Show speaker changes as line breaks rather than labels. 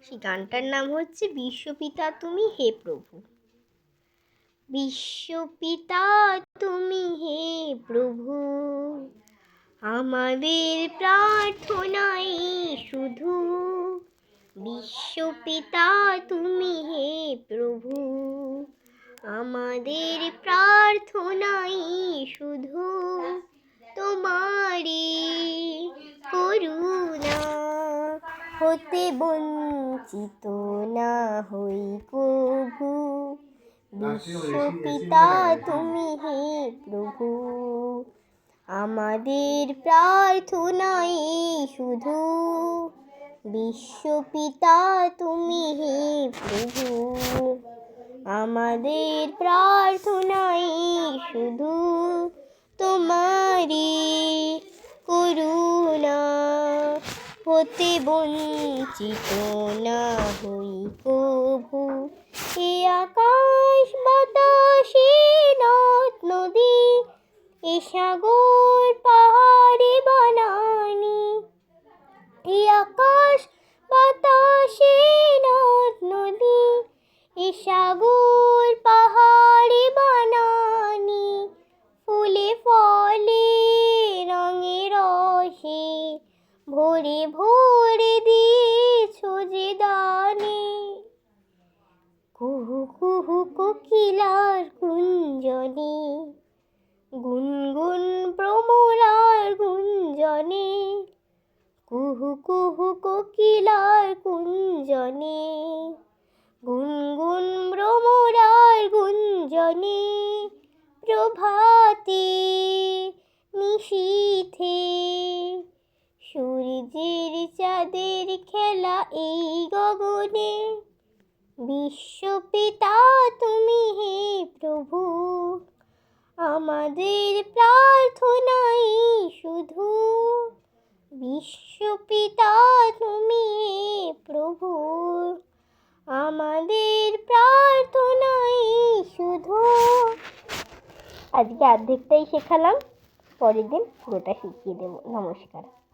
সেই গানটার নাম হচ্ছে বিশ্বপিতা তুমি হে প্রভু। বিশ্বপিতা তুমি হে প্রভু, আমাদের প্রার্থনাই শুধু। বিশ্বপিতা তুমি হে প্রভু, আমাদের প্রার্থনাই শুধু। তোমারি করুণা হতে বঞ্চিত না হই কভু। বিশ্বপিতা তুমি হে প্রভু, আমাদের প্রার্থনাই শুধু। বিশ্বপিতা তুমি হে প্রভু, আমাদের প্রার্থনাই শুধু। তোমারি করুণা হতে বঞ্চিত না হই কভু। এ আকাশ বাতাসে নদ নদী, এ সাগর পাহাড়ে বানানি। এ আকাশ বাতাসে নদ নদী, এ সাগর পাহাড়ে বানানি। ফুলে ফলে রঙে রসে ভরে ভরে দিয়েছো যে দানে। কুহু কুহু কোকিলার গুঞ্জনে, গুনগুন ভ্রমরার গুঞ্জনে। কুহু কুহু কোকিলার গুঞ্জনে, গুনগুন ভ্রমরার গুঞ্জনে। প্রভাতে নিশীথে সূর্যের চাঁদের খেলা এই গগনে। বিশ্বপিতা তুমি হে প্রভু, আমাদের প্রার্থনাই শুধু। বিশ্বপিতা তুমি হে প্রভু, আমাদের প্রার্থনাই শুধু। আজকে অর্ধেকটাই শেখালাম, পরের দিন পুরোটা শিখিয়ে দেবো। নমস্কার।